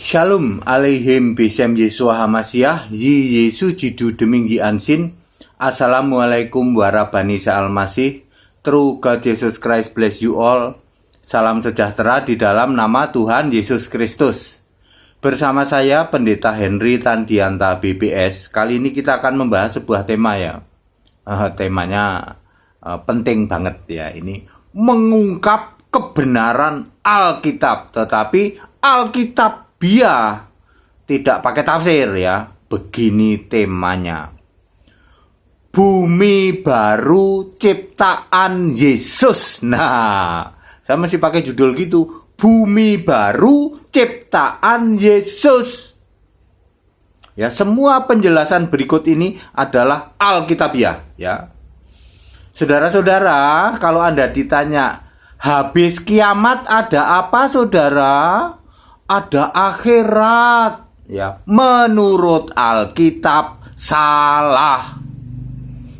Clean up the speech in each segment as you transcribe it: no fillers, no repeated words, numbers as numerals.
Shalom alaihim besem Yesua Hamasiah Yi Yesu jidu deming yi ansin. Assalamualaikum warabani sa'almasih. True God Jesus Christ bless you all. Salam sejahtera di dalam nama Tuhan Yesus Kristus. Bersama saya Pendeta Henry Tandianta BPS. Kali ini kita akan membahas sebuah tema ya. Temanya penting banget ya. Ini mengungkap kebenaran Alkitab. Tetapi Alkitab tidak pakai tafsir ya. Begini temanya. Bumi baru ciptaan Yesus. Nah, saya masih pakai judul gitu. Bumi baru ciptaan Yesus. Ya, semua penjelasan berikut ini adalah Alkitabiah ya. Saudara-saudara, kalau Anda ditanya habis kiamat ada apa, saudara? Ada akhirat ya. Menurut Alkitab salah.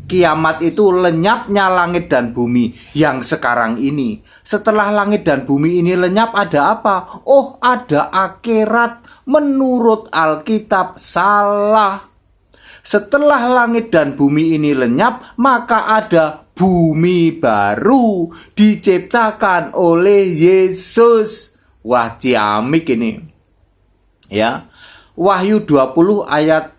Kiamat itu lenyapnya langit dan bumi yang sekarang ini. Setelah langit dan bumi ini lenyap ada apa? Oh, ada akhirat. Menurut Alkitab salah. Setelah langit dan bumi ini lenyap, maka ada bumi baru diciptakan oleh Yesus. Wah, ciamik ini. Ya. Wahyu 20 ayat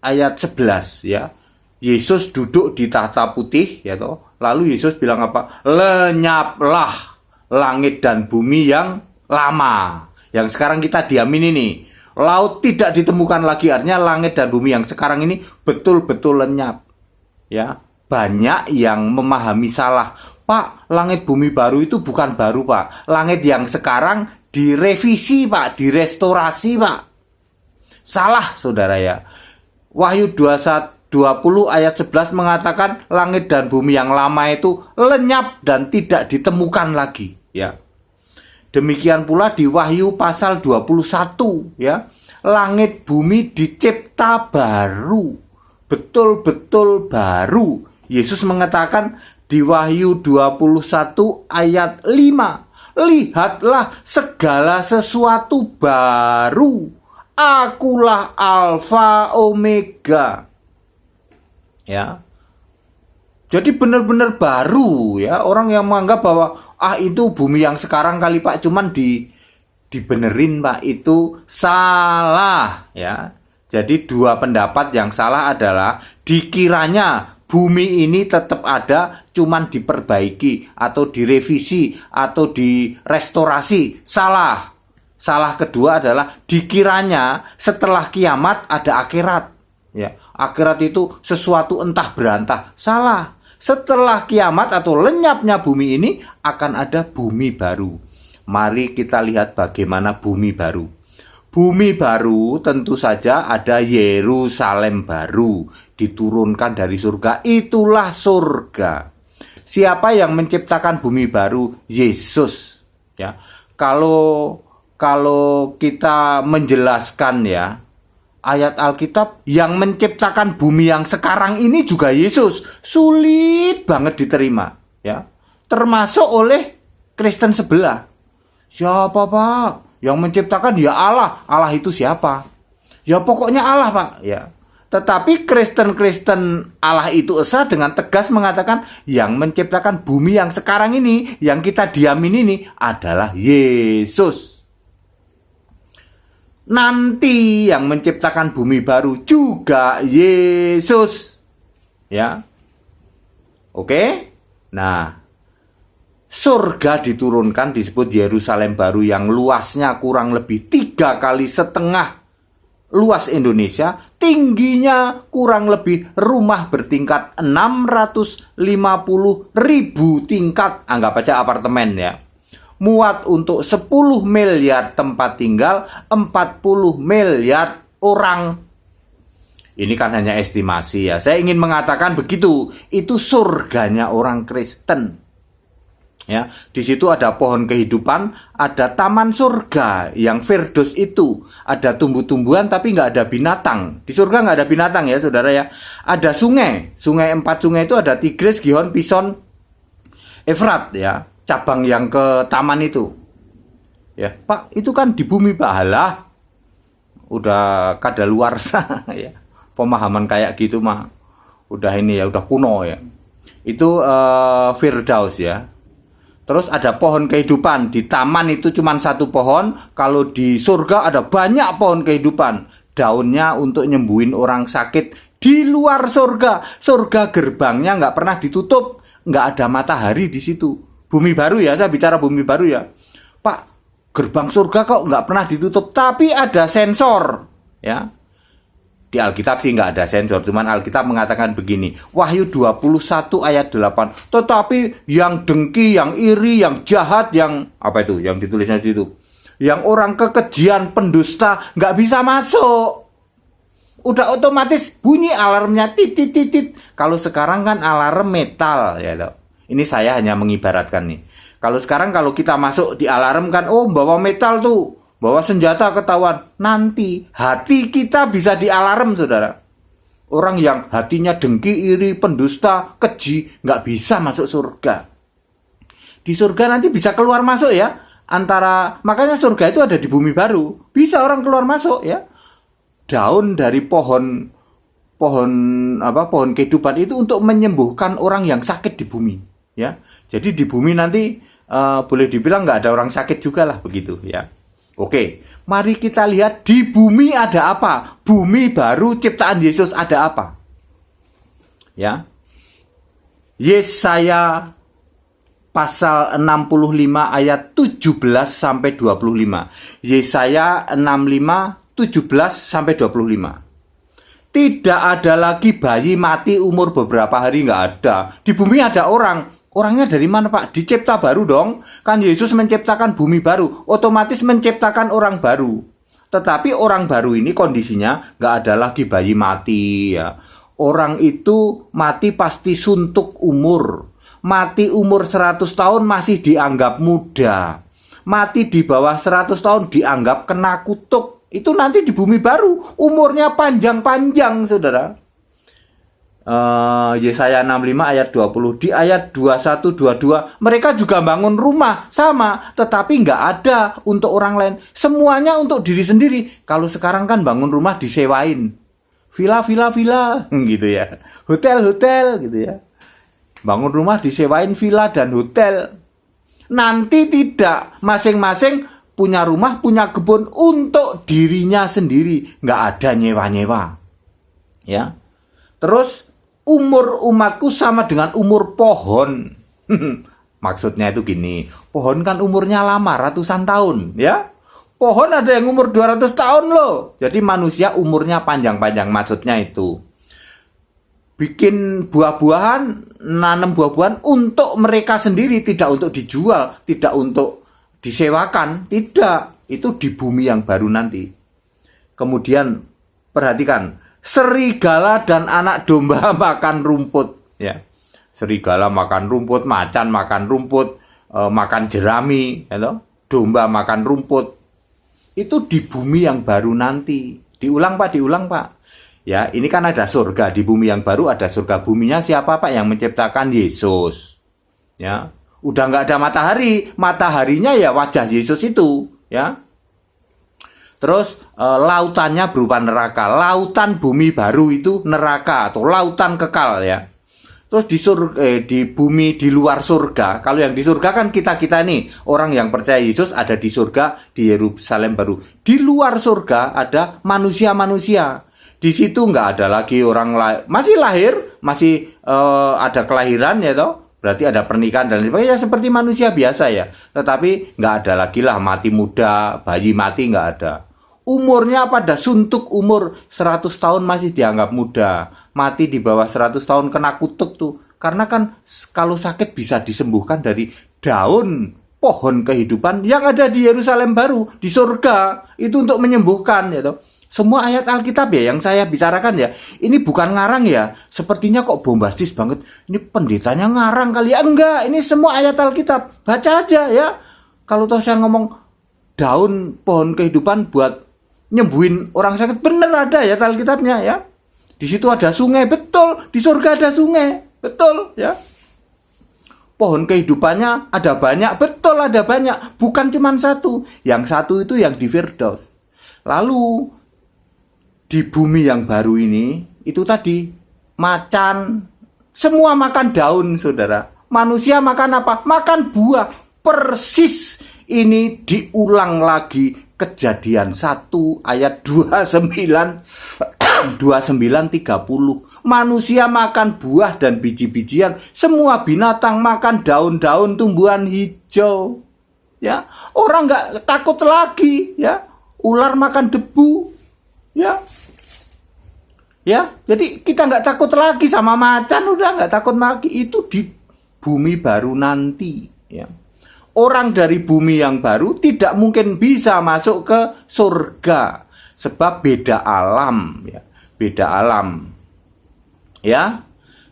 11 ya. Yesus duduk di tahta putih ya toh. Lalu Yesus bilang apa? Lenyaplah langit dan bumi yang lama. Yang sekarang kita diamin ini. Laut tidak ditemukan lagi, artinya langit dan bumi yang sekarang ini betul-betul lenyap. Ya. Banyak yang memahami salah. Pak, langit bumi baru itu bukan baru, Pak. Langit yang sekarang direvisi, Pak, direstorasi, Pak. Salah, saudara ya. Wahyu 20 ayat 11 mengatakan langit dan bumi yang lama itu lenyap dan tidak ditemukan lagi, ya. Demikian pula di Wahyu pasal 21, ya. Langit bumi dicipta baru. Betul-betul baru. Yesus mengatakan di Wahyu 21 ayat 5, lihatlah segala sesuatu baru. Akulah Alfa Omega. Ya. Jadi benar-benar baru ya. Orang yang menganggap bahwa itu bumi yang sekarang kali Pak, cuman dibenerin Pak, itu salah ya. Jadi dua pendapat yang salah adalah dikiranya bumi ini tetap ada, cuman diperbaiki atau direvisi atau direstorasi. Salah. Salah kedua adalah dikiranya setelah kiamat ada akhirat. Ya, akhirat itu sesuatu entah berantah. Salah. Setelah kiamat atau lenyapnya bumi ini akan ada bumi baru. Mari kita lihat bagaimana bumi baru. Bumi baru tentu saja ada Yerusalem baru diturunkan dari surga. Itulah surga. Siapa yang menciptakan bumi baru? Yesus. Ya. Kalau kita menjelaskan ya ayat Alkitab, yang menciptakan bumi yang sekarang ini juga Yesus. Sulit banget diterima ya. Termasuk oleh Kristen sebelah. Siapa Pak? Yang menciptakan ya Allah. Allah itu siapa? Ya pokoknya Allah Pak ya. Tetapi Kristen Allah itu esa dengan tegas mengatakan yang menciptakan bumi yang sekarang ini, yang kita diamin ini adalah Yesus. Nanti yang menciptakan bumi baru juga Yesus. Ya. Oke? Nah, surga diturunkan disebut Yerusalem baru yang luasnya kurang lebih 3 kali setengah luas Indonesia, tingginya kurang lebih rumah bertingkat 650.000 tingkat, anggap aja apartemen ya. Muat untuk 10 miliar tempat tinggal, 40 miliar orang. Ini kan hanya estimasi ya. Saya ingin mengatakan begitu, itu surganya orang Kristen. Ya, di situ ada pohon kehidupan, ada taman surga yang Firdaus itu, ada tumbuh-tumbuhan tapi nggak ada binatang. Di surga nggak ada binatang ya, saudara ya. Ada sungai, 4 sungai itu ada Tigris, Gihon, Pison, Efrat ya, cabang yang ke taman itu. Ya, Pak, itu kan di bumi Pak. Halah, udah kadaluarsa ya. Pemahaman kayak gitu mah udah ini ya, udah kuno ya. Itu Firdaus ya. Terus ada pohon kehidupan. Di taman itu cuma satu pohon. Kalau di surga ada banyak pohon kehidupan. Daunnya untuk nyembuhin orang sakit. Di luar surga. Surga gerbangnya nggak pernah ditutup. Nggak ada matahari di situ. Bumi baru ya, saya bicara bumi baru ya. Pak, gerbang surga kok nggak pernah ditutup. Tapi ada sensor ya. Di Alkitab sih nggak ada sensor, cuman Alkitab mengatakan begini, Wahyu 21 ayat 8. Tetapi yang dengki, yang iri, yang jahat, yang apa itu, yang ditulisnya di situ, yang orang kekejian, pendusta, nggak bisa masuk. Udah otomatis bunyi alarmnya titit titit. Kalau sekarang kan alarm metal ya loh. Ini saya hanya mengibaratkan nih. Kalau sekarang kalau kita masuk di alarm kan, oh bawa metal tuh. Bawa senjata ketahuan. Nanti hati kita bisa dialarm, saudara. Orang yang hatinya dengki, iri, pendusta, keji, nggak bisa masuk surga. Di surga nanti bisa keluar masuk ya. Makanya surga itu ada di bumi baru. Bisa orang keluar masuk ya. Daun dari pohon kehidupan itu untuk menyembuhkan orang yang sakit di bumi. Ya. Jadi di bumi nanti boleh dibilang nggak ada orang sakit juga lah begitu ya. Oke, mari kita lihat di bumi ada apa. Bumi baru ciptaan Yesus ada apa. Ya. Yesaya pasal 65 ayat 17 sampai 25. Yesaya 65 17 sampai 25. Tidak ada lagi bayi mati umur beberapa hari, nggak ada. Di bumi ada orang. Orangnya dari mana Pak? Dicipta baru dong. Kan Yesus menciptakan bumi baru. Otomatis menciptakan orang baru. Tetapi orang baru ini kondisinya nggak ada lagi bayi mati ya. Orang itu mati pasti suntuk umur. Mati umur 100 tahun masih dianggap muda. Mati di bawah 100 tahun dianggap kena kutuk. Itu nanti di bumi baru. Umurnya panjang-panjang saudara. Yesaya 65 ayat 20. Di ayat 21, 22 mereka juga bangun rumah sama, tetapi nggak ada untuk orang lain, semuanya untuk diri sendiri. Kalau sekarang kan bangun rumah disewain, villa gitu ya, hotel gitu ya. Bangun rumah disewain villa dan hotel. Nanti tidak, masing-masing punya rumah, punya kebun untuk dirinya sendiri, nggak ada nyewa-nyewa ya. Terus umur umatku sama dengan umur pohon. Maksudnya itu gini, pohon kan umurnya lama, ratusan tahun ya. Pohon ada yang umur 200 tahun loh. Jadi manusia umurnya panjang-panjang, maksudnya itu. Bikin buah-buahan, nanam buah-buahan untuk mereka sendiri, tidak untuk dijual, tidak untuk disewakan, tidak. Itu di bumi yang baru nanti. Kemudian perhatikan, serigala dan anak domba makan rumput ya. Serigala makan rumput, macan makan rumput, makan jerami ya, domba makan rumput. Itu di bumi yang baru nanti. Diulang Pak ya. Ini kan ada surga. Di bumi yang baru ada surga. Buminya siapa Pak? Yang menciptakan Yesus ya. Udah nggak ada matahari. Mataharinya ya wajah Yesus itu ya. Terus lautannya berupa neraka. Lautan bumi baru itu neraka atau lautan kekal ya. Terus di bumi di luar surga. Kalau yang di surga kan kita nih, orang yang percaya Yesus ada di surga di Yerusalem baru. Di luar surga ada manusia-manusia. Di situ nggak ada lagi orang masih lahir, masih ada kelahiran ya toh. Berarti ada pernikahan dan sebagainya seperti manusia biasa ya. Tetapi nggak ada lagi lah mati muda, bayi mati nggak ada. Umurnya pada suntuk umur 100 tahun masih dianggap muda. Mati di bawah 100 tahun kena kutuk tuh. Karena kan kalau sakit bisa disembuhkan dari daun pohon kehidupan yang ada di Yerusalem baru, di surga. Itu untuk menyembuhkan ya toh. Semua ayat Alkitab ya yang saya bicarakan ya. Ini bukan ngarang ya. Sepertinya kok bombastis banget. Ini pendetanya ngarang kali ya. Enggak, ini semua ayat Alkitab. Baca aja ya. Kalau toh saya ngomong daun pohon kehidupan buat nyembuhin orang sakit, bener ada ya Alkitabnya ya. Di situ ada sungai, betul. Di surga ada sungai, betul ya. Pohon kehidupannya ada banyak, betul ada banyak. Bukan cuma satu. Yang satu itu yang di Firdaus. Lalu di bumi yang baru ini, itu tadi, macan, semua makan daun, saudara. Manusia makan apa? Makan buah. Persis ini diulang lagi Kejadian 1 ayat 29 30. Manusia makan buah dan biji-bijian, semua binatang makan daun-daun tumbuhan hijau. Ya, orang nggak takut lagi, ya. Ular makan debu, ya. Ya, jadi kita nggak takut lagi sama macan, udah nggak takut lagi. Itu di bumi baru nanti, ya. Orang dari bumi yang baru tidak mungkin bisa masuk ke surga sebab beda alam, ya. Beda alam. Ya.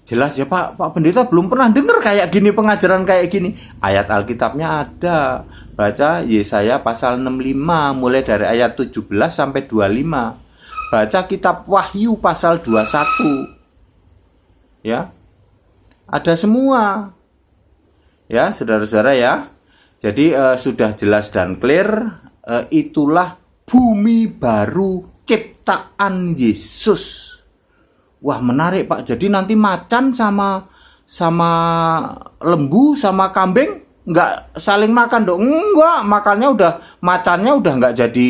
Jelas ya Pak Pendeta belum pernah dengar kayak gini, pengajaran kayak gini. Ayat Alkitabnya ada. Baca Yesaya pasal 65 mulai dari ayat 17 sampai 25. Baca kitab Wahyu pasal 21. Ya. Ada semua. Ya, saudara-saudara ya. Jadi sudah jelas dan clear, itulah bumi baru ciptaan Yesus. Wah, menarik Pak. Jadi nanti macan sama lembu sama kambing nggak saling makan dong? Enggak, macannya udah nggak jadi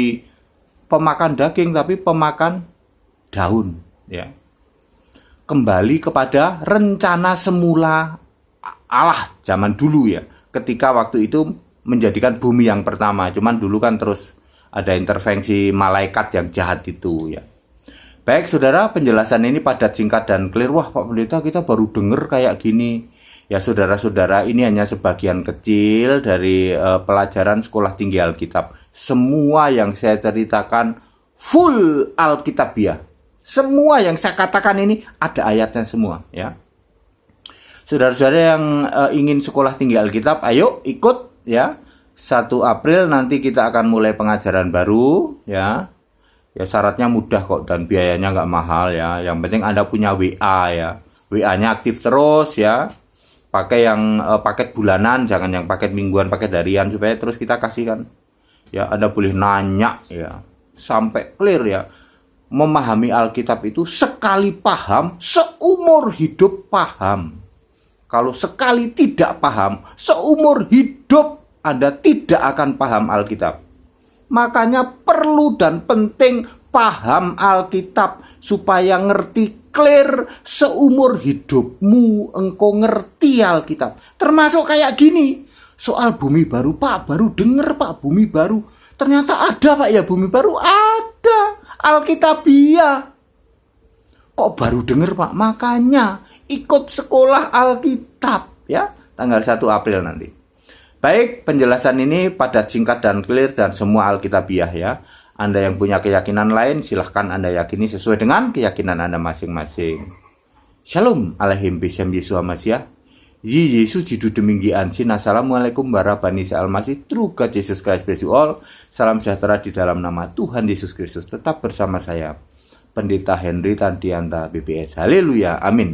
pemakan daging tapi pemakan daun. Ya. Kembali kepada rencana semula Allah zaman dulu ya. Ketika waktu itu menjadikan bumi yang pertama. Cuman dulu kan terus ada intervensi malaikat yang jahat itu ya. Baik saudara, penjelasan ini padat, singkat, dan clear. Wah Pak Pendeta, kita baru dengar kayak gini. Ya saudara-saudara, ini hanya sebagian kecil dari pelajaran Sekolah Tinggi Alkitab. Semua yang saya ceritakan full Alkitabiah. Semua yang saya katakan ini ada ayatnya semua ya. Saudara-saudara yang ingin sekolah tinggi Alkitab, ayo ikut ya. 1 April nanti kita akan mulai pengajaran baru ya. Ya syaratnya mudah kok dan biayanya nggak mahal ya. Yang penting Anda punya WA ya. WA-nya aktif terus ya. Pakai yang paket bulanan, jangan yang paket mingguan, paket harian supaya terus kita kasihkan. Ya, Anda boleh nanya ya. Sampai clear ya. Memahami Alkitab itu sekali paham, seumur hidup paham. Kalau sekali tidak paham, seumur hidup Anda tidak akan paham Alkitab. Makanya perlu dan penting paham Alkitab supaya ngerti clear seumur hidupmu engkau ngerti Alkitab. Termasuk kayak gini, soal bumi baru Pak, baru denger Pak bumi baru. Ternyata ada Pak ya bumi baru, ada Alkitabiah. Kok baru denger Pak? Makanya ikut sekolah Alkitab ya, tanggal 1 April nanti. Baik, penjelasan ini padat, singkat, dan clear dan semua Alkitabiah ya. Anda yang punya keyakinan lain, silahkan Anda yakini sesuai dengan keyakinan Anda masing-masing. Shalom alaihim bisem Yesus Masih. Yi Yesus jidu deminggi ansin. Assalamualaikum warahmatullahi wabarakatuh. True God Jesus Christ bless you all. Salam sejahtera di dalam nama Tuhan Yesus Kristus. Tetap bersama saya, Pendeta Henry Tandianta BPS. Haleluya, amin.